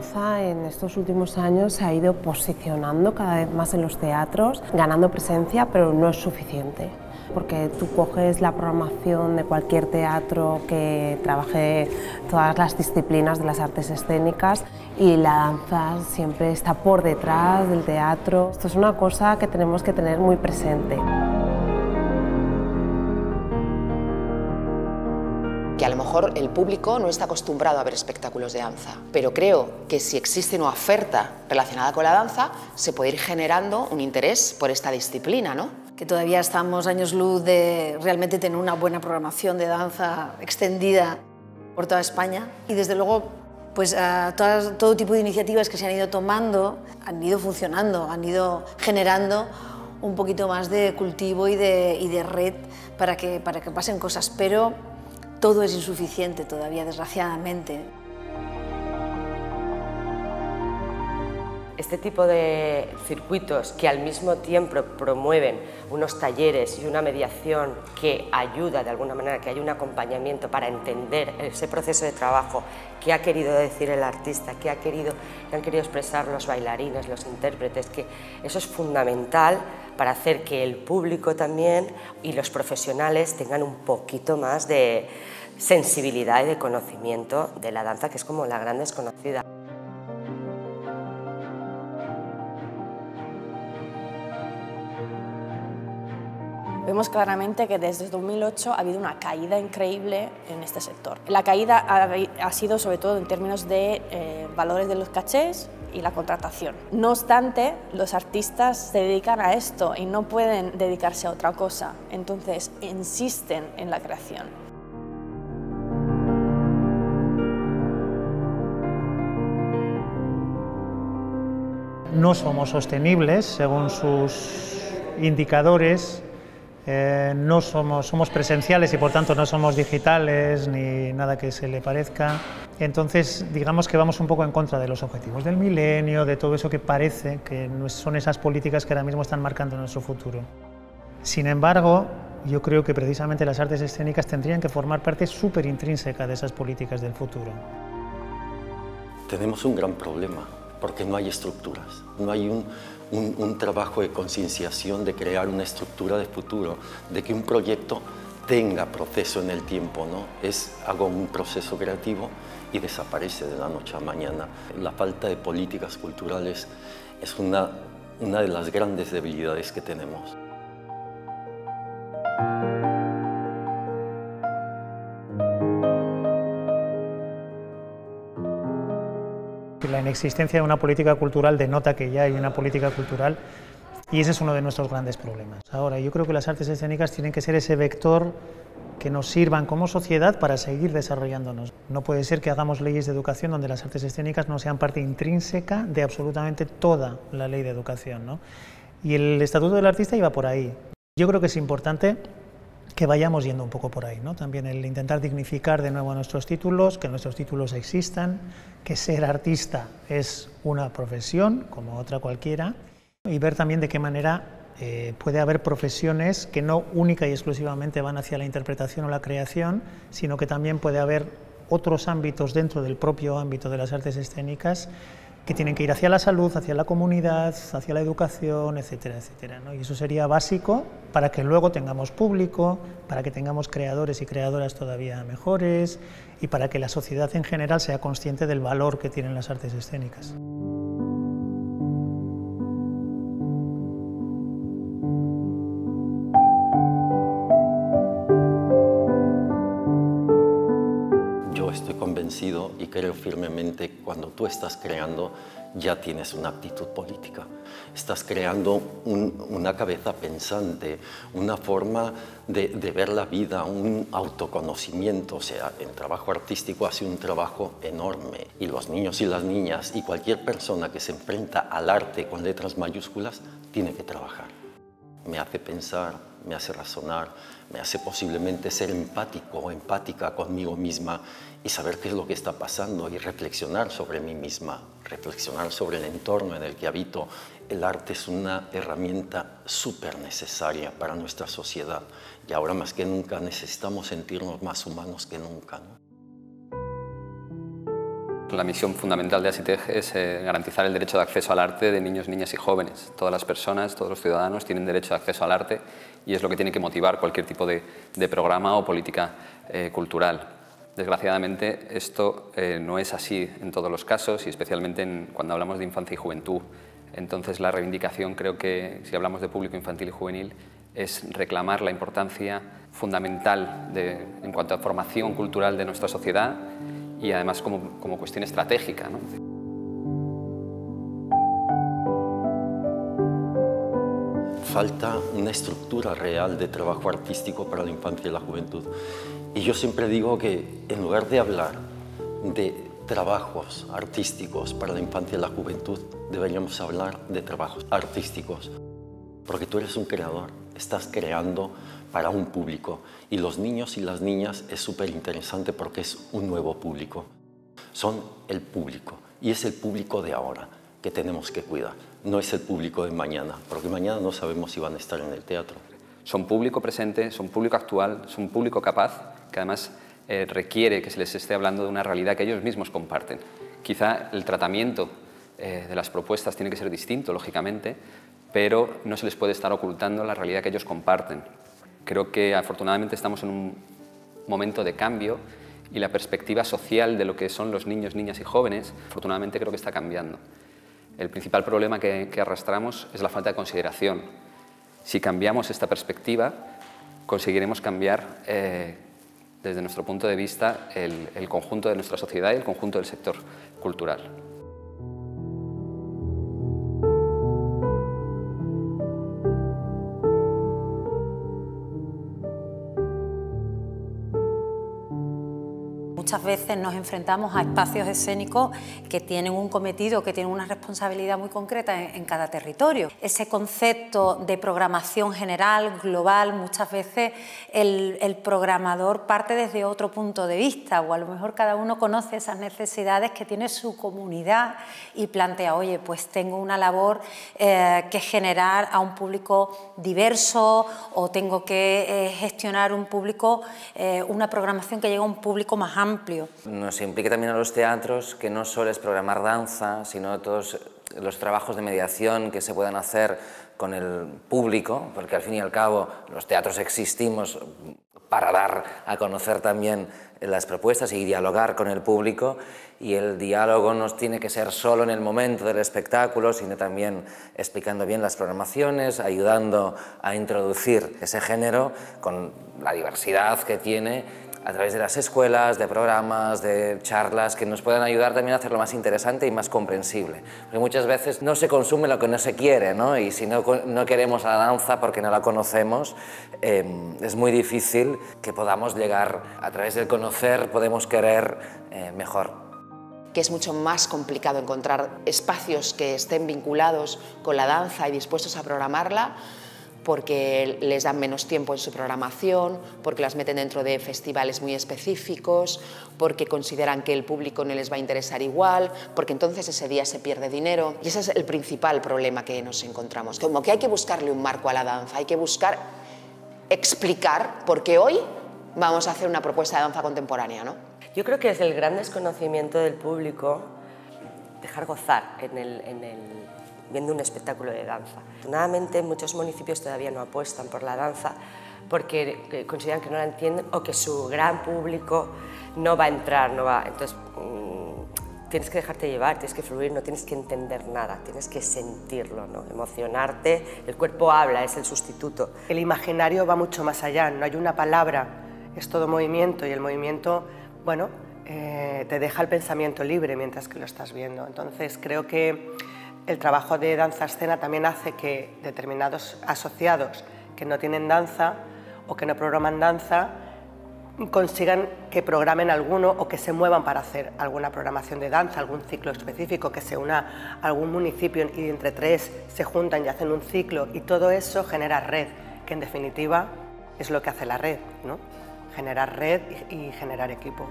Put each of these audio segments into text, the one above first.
danza en estos últimos años se ha ido posicionando cada vez más en los teatros, ganando presencia, pero no es suficiente. Porque tú coges la programación de cualquier teatro que trabaje todas las disciplinas de las artes escénicas y la danza siempre está por detrás del teatro. Esto es una cosa que tenemos que tener muy presente. Que a lo mejor el público no está acostumbrado a ver espectáculos de danza, pero creo que si existe una oferta relacionada con la danza, se puede ir generando un interés por esta disciplina, ¿no? Que todavía estamos años luz de realmente tener una buena programación de danza extendida por toda España y desde luego pues todo tipo de iniciativas que se han ido tomando han ido funcionando, han ido generando un poquito más de cultivo y de red para que pasen cosas, pero todo es insuficiente todavía, desgraciadamente. Este tipo de circuitos que al mismo tiempo promueven unos talleres y una mediación que ayuda de alguna manera, que hay un acompañamiento para entender ese proceso de trabajo, qué ha querido decir el artista, qué han querido expresar los bailarines, los intérpretes, que eso es fundamental para hacer que el público también y los profesionales tengan un poquito más de sensibilidad y de conocimiento de la danza, que es como la gran desconocida. Vemos claramente que desde 2008 ha habido una caída increíble en este sector. La caída ha sido sobre todo en términos de valores de los cachés y la contratación. No obstante, los artistas se dedican a esto y no pueden dedicarse a otra cosa, entonces insisten en la creación. No somos sostenibles según sus indicadores. Somos presenciales y por tanto no somos digitales ni nada que se le parezca. Entonces digamos que vamos un poco en contra de los objetivos del milenio, de todo eso que parece que son esas políticas que ahora mismo están marcando nuestro futuro. Sin embargo, yo creo que precisamente las artes escénicas tendrían que formar parte súper intrínseca de esas políticas del futuro. Tenemos un gran problema porque no hay estructuras, no hay un trabajo de concienciación de crear una estructura de futuro, de que un proyecto tenga proceso en el tiempo, ¿no? Hago un proceso creativo y desaparece de la noche a mañana. La falta de políticas culturales es una de las grandes debilidades que tenemos. La inexistencia de una política cultural denota que ya hay una política cultural y ese es uno de nuestros grandes problemas. Ahora, yo creo que las artes escénicas tienen que ser ese vector que nos sirvan como sociedad para seguir desarrollándonos. No puede ser que hagamos leyes de educación donde las artes escénicas no sean parte intrínseca de absolutamente toda la ley de educación, ¿no? Y el Estatuto del Artista iba por ahí. Yo creo que es importante que vayamos yendo un poco por ahí, ¿no? También el intentar dignificar de nuevo nuestros títulos, que nuestros títulos existan, que ser artista es una profesión como otra cualquiera, y ver también de qué manera puede haber profesiones que no única y exclusivamente van hacia la interpretación o la creación, sino que también puede haber otros ámbitos dentro del propio ámbito de las artes escénicas que tienen que ir hacia la salud, hacia la comunidad, hacia la educación, etcétera, etcétera, ¿no? Y eso sería básico para que luego tengamos público, para que tengamos creadores y creadoras todavía mejores y para que la sociedad en general sea consciente del valor que tienen las artes escénicas. Estoy convencido y creo firmemente que cuando tú estás creando ya tienes una actitud política. Estás creando una cabeza pensante, una forma de ver la vida, un autoconocimiento. O sea, el trabajo artístico hace un trabajo enorme y los niños y las niñas y cualquier persona que se enfrenta al arte con letras mayúsculas tiene que trabajar. Me hace pensar, me hace razonar, me hace posiblemente ser empático o empática conmigo misma y saber qué es lo que está pasando y reflexionar sobre mí misma, reflexionar sobre el entorno en el que habito. El arte es una herramienta súper necesaria para nuestra sociedad y ahora más que nunca necesitamos sentirnos más humanos que nunca, ¿no? La misión fundamental de ASITEG es garantizar el derecho de acceso al arte de niños, niñas y jóvenes. Todas las personas, todos los ciudadanos tienen derecho de acceso al arte y es lo que tiene que motivar cualquier tipo de programa o política cultural. Desgraciadamente, esto no es así en todos los casos y especialmente cuando hablamos de infancia y juventud. Entonces, la reivindicación, creo que si hablamos de público infantil y juvenil, es reclamar la importancia fundamental en cuanto a formación cultural de nuestra sociedad y además como cuestión estratégica, ¿no? Falta una estructura real de trabajo artístico para la infancia y la juventud. Y yo siempre digo que en lugar de hablar de trabajos artísticos para la infancia y la juventud, deberíamos hablar de trabajos artísticos. Porque tú eres un creador, estás creando para un público. Y los niños y las niñas es súper interesante porque es un nuevo público. Son el público y es el público de ahora que tenemos que cuidar. No es el público de mañana, porque mañana no sabemos si van a estar en el teatro. Son público presente, son público actual, son público capaz, que además requiere que se les esté hablando de una realidad que ellos mismos comparten. Quizá el tratamiento de las propuestas tiene que ser distinto, lógicamente, pero no se les puede estar ocultando la realidad que ellos comparten. Creo que afortunadamente estamos en un momento de cambio y la perspectiva social de lo que son los niños, niñas y jóvenes, afortunadamente creo que está cambiando. El principal problema que arrastramos es la falta de consideración. Si cambiamos esta perspectiva, conseguiremos cambiar, desde nuestro punto de vista, el conjunto de nuestra sociedad y el conjunto del sector cultural. Muchas veces nos enfrentamos a espacios escénicos que tienen un cometido, que tienen una responsabilidad muy concreta en cada territorio. Ese concepto de programación general, global, muchas veces el programador parte desde otro punto de vista o a lo mejor cada uno conoce esas necesidades que tiene su comunidad y plantea, oye, pues tengo una labor que generar a un público diverso o tengo que gestionar un público, una programación que llegue a un público más amplio. Nos implica también a los teatros que no solo es programar danza, sino todos los trabajos de mediación que se puedan hacer con el público, porque al fin y al cabo los teatros existimos para dar a conocer también las propuestas y dialogar con el público, y el diálogo no tiene que ser solo en el momento del espectáculo, sino también explicando bien las programaciones, ayudando a introducir ese género con la diversidad que tiene a través de las escuelas, de programas, de charlas que nos puedan ayudar también a hacerlo más interesante y más comprensible. Porque muchas veces no se consume lo que no se quiere, ¿no? Y si no queremos a la danza porque no la conocemos, es muy difícil que podamos llegar, a través del conocer, podemos querer mejor. Que es mucho más complicado encontrar espacios que estén vinculados con la danza y dispuestos a programarla, porque les dan menos tiempo en su programación, porque las meten dentro de festivales muy específicos, porque consideran que el público no les va a interesar igual, porque entonces ese día se pierde dinero. Y ese es el principal problema que nos encontramos. Como que hay que buscarle un marco a la danza, hay que buscar explicar por qué hoy vamos a hacer una propuesta de danza contemporánea, ¿no? Yo creo que es el gran desconocimiento del público dejar gozar viendo un espectáculo de danza. Afortunadamente, muchos municipios todavía no apuestan por la danza porque consideran que no la entienden o que su gran público no va a entrar, no va. Entonces, tienes que dejarte llevar, tienes que fluir, no tienes que entender nada, tienes que sentirlo, ¿no? Emocionarte, el cuerpo habla, es el sustituto. El imaginario va mucho más allá, no hay una palabra, es todo movimiento y el movimiento, bueno, te deja el pensamiento libre mientras que lo estás viendo. Entonces, creo que el trabajo de danza-escena también hace que determinados asociados que no tienen danza o que no programan danza consigan que programen alguno o que se muevan para hacer alguna programación de danza, algún ciclo específico, que se una a algún municipio y entre tres se juntan y hacen un ciclo, y todo eso genera red, que en definitiva es lo que hace la red, ¿no? Generar red y generar equipo.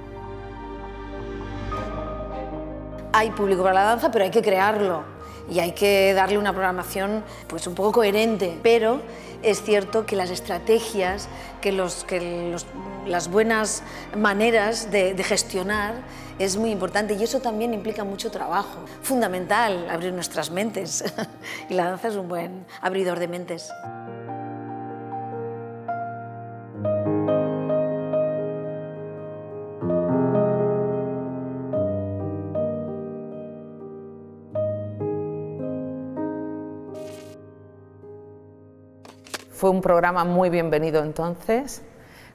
Hay público para la danza, pero hay que crearlo. y hay que darle una programación pues un poco coherente, pero es cierto que las estrategias, las buenas maneras de gestionar es muy importante, y eso también implica mucho trabajo. Fundamental abrir nuestras mentes y la danza es un buen abridor de mentes. Fue un programa muy bienvenido entonces.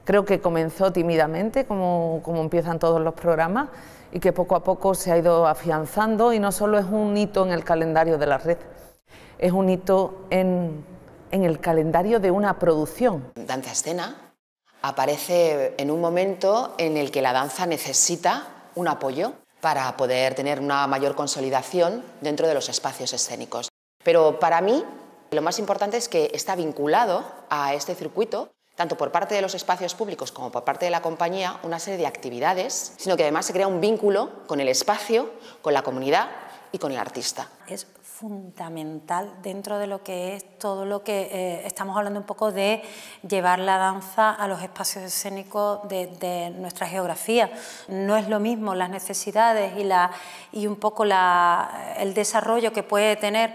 Creo que comenzó tímidamente, como empiezan todos los programas, y que poco a poco se ha ido afianzando, y no solo es un hito en el calendario de la red, es un hito en el calendario de una producción. Danza Escena aparece en un momento en el que la danza necesita un apoyo para poder tener una mayor consolidación dentro de los espacios escénicos. Pero para mí, lo más importante es que está vinculado a este circuito, tanto por parte de los espacios públicos como por parte de la compañía, una serie de actividades, sino que además se crea un vínculo con el espacio, con la comunidad y con el artista. Es fundamental dentro de lo que es todo lo que estamos hablando un poco de llevar la danza a los espacios escénicos de nuestra geografía. No es lo mismo las necesidades y un poco el desarrollo que puede tener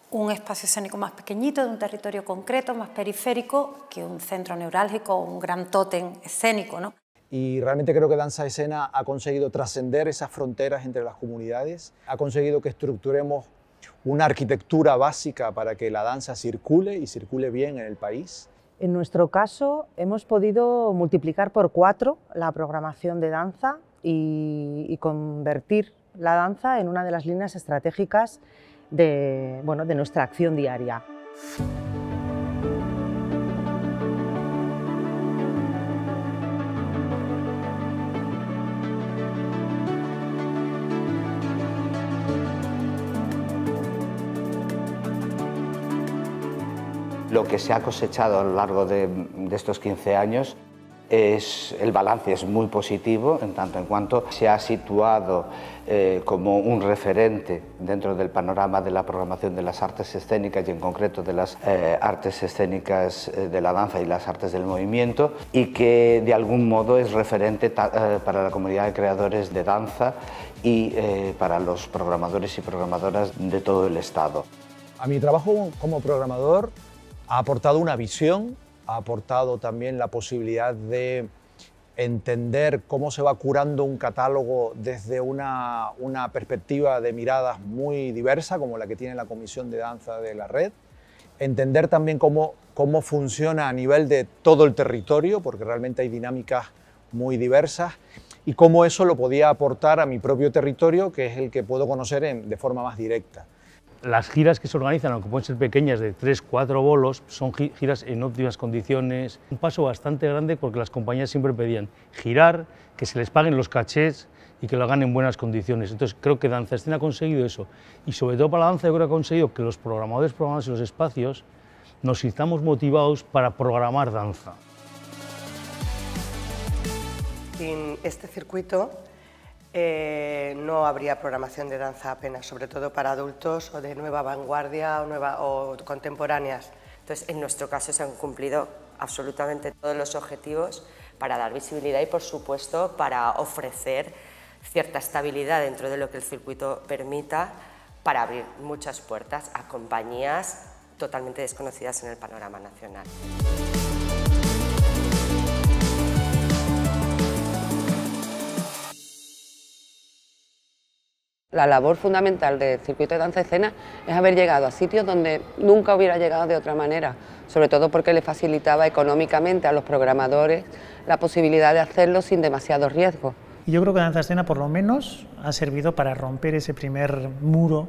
un espacio escénico más pequeñito, de un territorio concreto, más periférico, que un centro neurálgico o un gran tótem escénico, ¿no? Y realmente creo que Danza Escena ha conseguido trascender esas fronteras entre las comunidades, ha conseguido que estructuremos una arquitectura básica para que la danza circule y circule bien en el país. En nuestro caso hemos podido multiplicar por 4 la programación de danza y convertir la danza en una de las líneas estratégicas de nuestra acción diaria. Lo que se ha cosechado a lo largo de estos 15 años el balance es muy positivo, en tanto en cuanto se ha situado como un referente dentro del panorama de la programación de las artes escénicas y en concreto de las artes escénicas de la danza y las artes del movimiento, y que de algún modo es referente para la comunidad de creadores de danza y para los programadores y programadoras de todo el Estado. A mi trabajo como programador ha aportado una visión, ha aportado también la posibilidad de entender cómo se va curando un catálogo desde una perspectiva de miradas muy diversa, como la que tiene la Comisión de Danza de la Red. Entender también cómo funciona a nivel de todo el territorio, porque realmente hay dinámicas muy diversas, y cómo eso lo podía aportar a mi propio territorio, que es el que puedo conocer de forma más directa. Las giras que se organizan, aunque pueden ser pequeñas, de 3-4 bolos, son giras en óptimas condiciones. Un paso bastante grande porque las compañías siempre pedían girar, que se les paguen los cachés y que lo hagan en buenas condiciones. Entonces creo que Danza Escena ha conseguido eso. Y sobre todo para la danza yo creo que ha conseguido que los programadores en los espacios nos sintamos motivados para programar danza. Sin este circuito no habría programación de danza apenas, sobre todo para adultos o de nueva vanguardia o contemporáneas. Entonces, en nuestro caso se han cumplido absolutamente todos los objetivos para dar visibilidad y, por supuesto, para ofrecer cierta estabilidad dentro de lo que el circuito permita, para abrir muchas puertas a compañías totalmente desconocidas en el panorama nacional. La labor fundamental del circuito de danza escena es haber llegado a sitios donde nunca hubiera llegado de otra manera, sobre todo porque le facilitaba económicamente a los programadores la posibilidad de hacerlo sin demasiado riesgo. Y yo creo que Danza Escena por lo menos ha servido para romper ese primer muro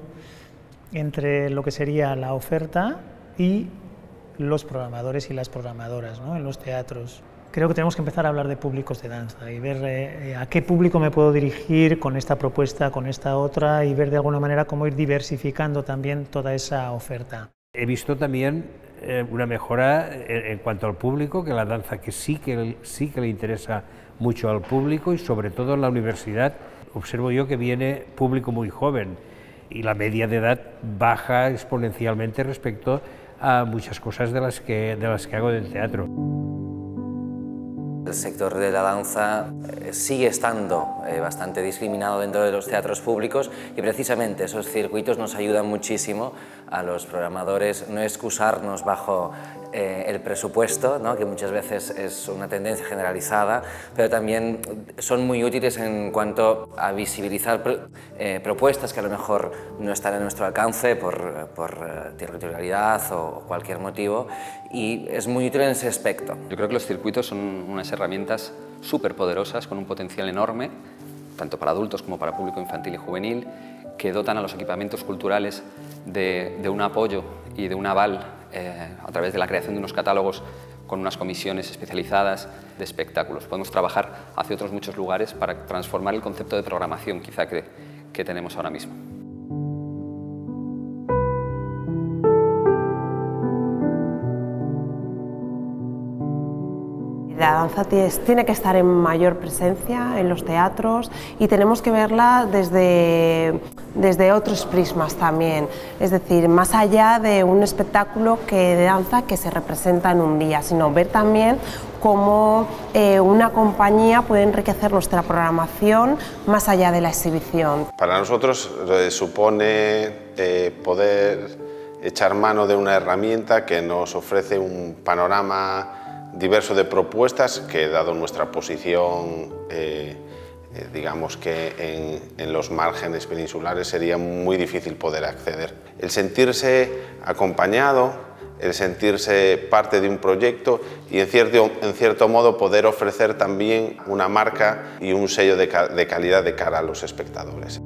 entre lo que sería la oferta y los programadores y las programadoras, ¿no?, en los teatros. Creo que tenemos que empezar a hablar de públicos de danza y ver a qué público me puedo dirigir con esta propuesta, con esta otra, y ver de alguna manera cómo ir diversificando también toda esa oferta. He visto también una mejora en cuanto al público, que la danza que sí que le interesa mucho al público, y sobre todo en la universidad observo yo que viene público muy joven y la media de edad baja exponencialmente respecto a muchas cosas de las que hago del teatro. El sector de la danza sigue estando bastante discriminado dentro de los teatros públicos y precisamente esos circuitos nos ayudan muchísimo a los programadores no excusarnos bajo el presupuesto, ¿no? Que muchas veces es una tendencia generalizada, pero también son muy útiles en cuanto a visibilizar propuestas que a lo mejor no están a nuestro alcance por territorialidad o cualquier motivo, y es muy útil en ese aspecto. Yo creo que los circuitos son unas herramientas súper poderosas con un potencial enorme, tanto para adultos como para público infantil y juvenil, que dotan a los equipamientos culturales de un apoyo y de un aval a través de la creación de unos catálogos con unas comisiones especializadas de espectáculos. Podemos trabajar hacia otros muchos lugares para transformar el concepto de programación quizá que tenemos ahora mismo. La danza tiene que estar en mayor presencia en los teatros y tenemos que verla desde otros prismas también, es decir, más allá de un espectáculo de danza que se representa en un día, sino ver también cómo una compañía puede enriquecer nuestra programación más allá de la exhibición. Para nosotros supone poder echar mano de una herramienta que nos ofrece un panorama diverso de propuestas que, dado nuestra posición, digamos que en los márgenes peninsulares, sería muy difícil poder acceder. El sentirse acompañado, el sentirse parte de un proyecto y en cierto modo poder ofrecer también una marca y un sello de calidad de cara a los espectadores.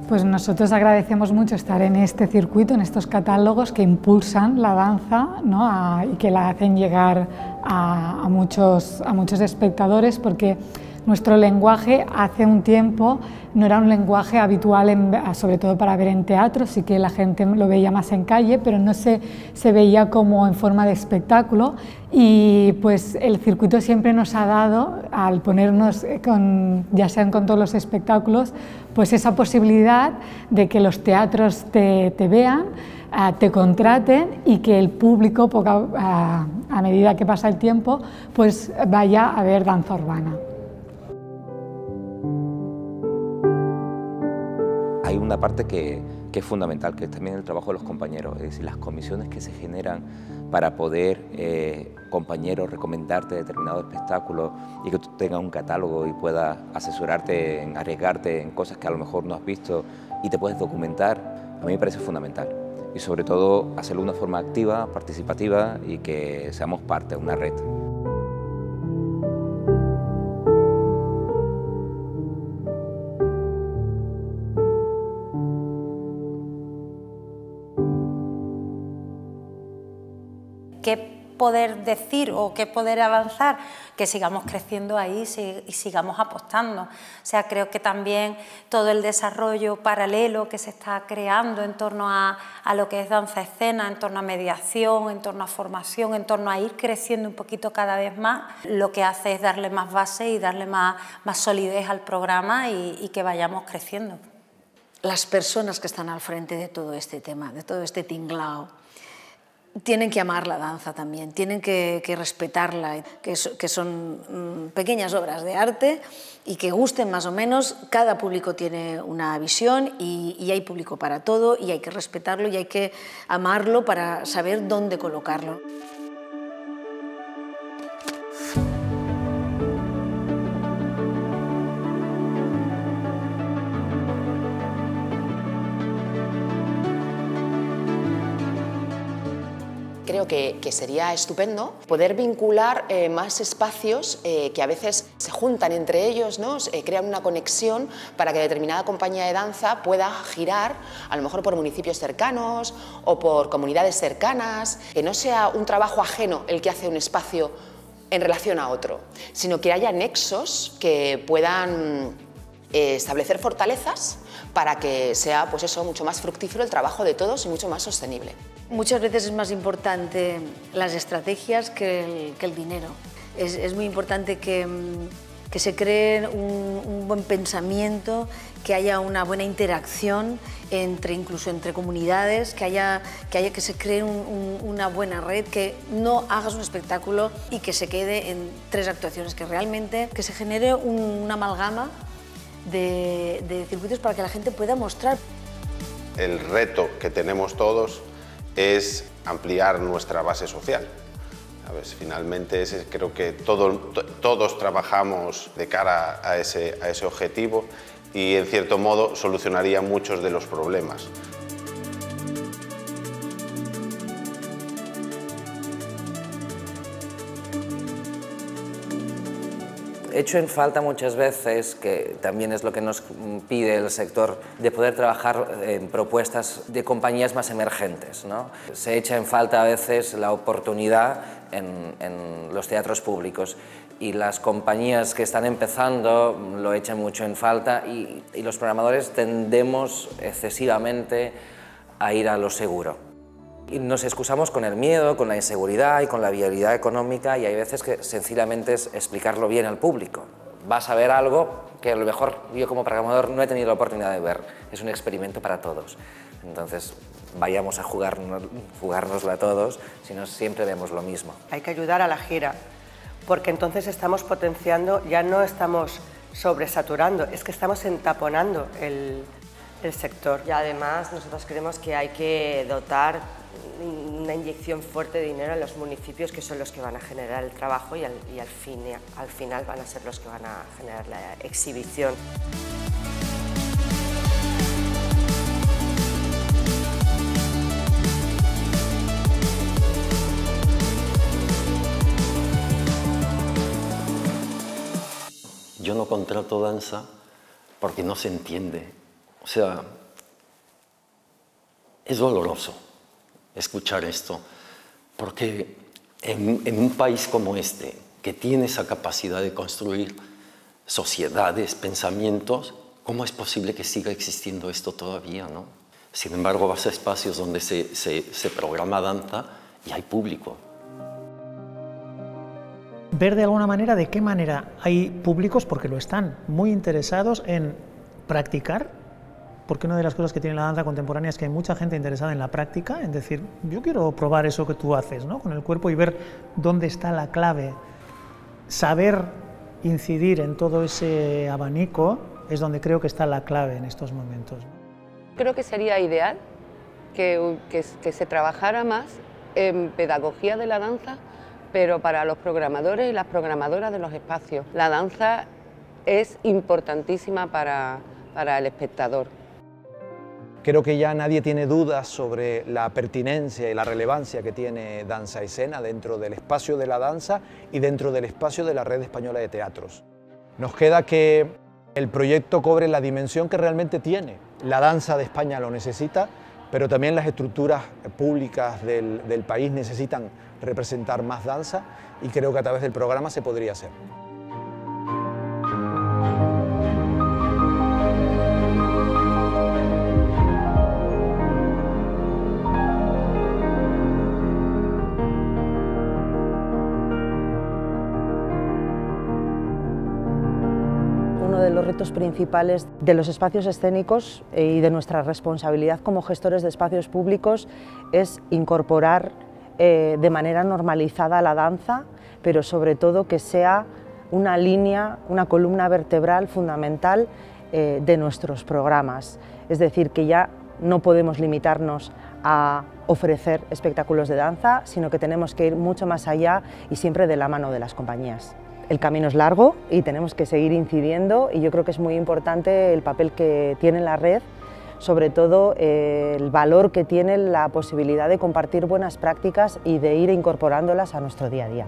Pues nosotros agradecemos mucho estar en este circuito, en estos catálogos que impulsan la danza, ¿no? Y que la hacen llegar a muchos espectadores, porque nuestro lenguaje hace un tiempo no era un lenguaje habitual, sobre todo para ver en teatro, sí que la gente lo veía más en calle, pero no se veía como en forma de espectáculo, y pues el circuito siempre nos ha dado, al ponernos ya sean con todos los espectáculos, pues esa posibilidad de que los teatros te vean, te contraten y que el público, a medida que pasa el tiempo, pues vaya a ver danza urbana. Hay una parte que es fundamental, que es también el trabajo de los compañeros, es decir, las comisiones que se generan para poder, compañeros, recomendarte determinado espectáculo y que tú tengas un catálogo y puedas asesorarte, arriesgarte en cosas que a lo mejor no has visto y te puedes documentar, a mí me parece fundamental. Y sobre todo hacerlo de una forma activa, participativa y que seamos parte de una red. ¿Qué poder decir o qué poder avanzar? Que sigamos creciendo ahí y sigamos apostando. O sea, creo que también todo el desarrollo paralelo que se está creando en torno a lo que es danza escena, en torno a mediación, en torno a formación, en torno a ir creciendo un poquito cada vez más, lo que hace es darle más base y darle más solidez al programa y que vayamos creciendo. Las personas que están al frente de todo este tema, de todo este tinglao, tienen que amar la danza también, tienen que respetarla, que son pequeñas obras de arte y que gusten más o menos. Cada público tiene una visión y hay público para todo y hay que respetarlo y hay que amarlo para saber dónde colocarlo. Creo que sería estupendo poder vincular más espacios que a veces se juntan entre ellos, ¿no? Crean una conexión para que determinada compañía de danza pueda girar, a lo mejor por municipios cercanos o por comunidades cercanas, que no sea un trabajo ajeno el que hace un espacio en relación a otro, sino que haya nexos que puedan establecer fortalezas para que sea, pues eso, mucho más fructífero el trabajo de todos y mucho más sostenible. Muchas veces es más importante las estrategias que el dinero. Es muy importante que que se cree un buen pensamiento, que haya una buena interacción incluso entre comunidades, que se cree una buena red, que no hagas un espectáculo y que se quede en 3 actuaciones, que realmente que se genere una amalgama de circuitos para que la gente pueda mostrar. El reto que tenemos todos es ampliar nuestra base social. ¿Sabes? Finalmente creo que todos trabajamos de cara a ese objetivo y en cierto modo solucionaría muchos de los problemas. He hecho en falta muchas veces, que también es lo que nos pide el sector, de poder trabajar en propuestas de compañías más emergentes, ¿no? Se echa en falta a veces la oportunidad en los teatros públicos y las compañías que están empezando lo echan mucho en falta y los programadores tendemos excesivamente a ir a lo seguro. Y nos excusamos con el miedo, con la inseguridad y con la viabilidad económica y hay veces que sencillamente es explicarlo bien al público. Vas a ver algo que a lo mejor yo como programador no he tenido la oportunidad de ver. Es un experimento para todos. Entonces vayamos a jugárnoslo a todos, si no siempre vemos lo mismo. Hay que ayudar a la gira, porque entonces estamos potenciando, ya no estamos sobresaturando, es que estamos entaponando el sector. Y además nosotros creemos que hay que dotar una inyección fuerte de dinero a los municipios, que son los que van a generar el trabajo y al final van a ser los que van a generar la exhibición. Yo no contrato danza porque no se entiende. O sea, es doloroso escuchar esto, porque en un país como este, que tiene esa capacidad de construir sociedades, pensamientos, ¿cómo es posible que siga existiendo esto todavía, no? Sin embargo, vas a espacios donde se programa danza y hay público. Ver de alguna manera de qué manera hay públicos, porque lo están, muy interesados en practicar, porque una de las cosas que tiene la danza contemporánea es que hay mucha gente interesada en la práctica, en decir, yo quiero probar eso que tú haces, ¿no?, con el cuerpo y ver dónde está la clave. Saber incidir en todo ese abanico es donde creo que está la clave en estos momentos. Creo que sería ideal que se trabajara más en pedagogía de la danza, pero para los programadores y las programadoras de los espacios. La danza es importantísima para el espectador. Creo que ya nadie tiene dudas sobre la pertinencia y la relevancia que tiene Danza Escena dentro del espacio de la danza y dentro del espacio de la Red Española de Teatros. Nos queda que el proyecto cobre la dimensión que realmente tiene. La danza de España lo necesita, pero también las estructuras públicas del país necesitan representar más danza y creo que a través del programa se podría hacer. Los retos principales de los espacios escénicos y de nuestra responsabilidad como gestores de espacios públicos es incorporar de manera normalizada la danza, pero sobre todo que sea una línea, una columna vertebral fundamental de nuestros programas. Es decir, que ya no podemos limitarnos a ofrecer espectáculos de danza, sino que tenemos que ir mucho más allá y siempre de la mano de las compañías. El camino es largo y tenemos que seguir incidiendo y yo creo que es muy importante el papel que tiene la red, sobre todo el valor que tiene la posibilidad de compartir buenas prácticas y de ir incorporándolas a nuestro día a día.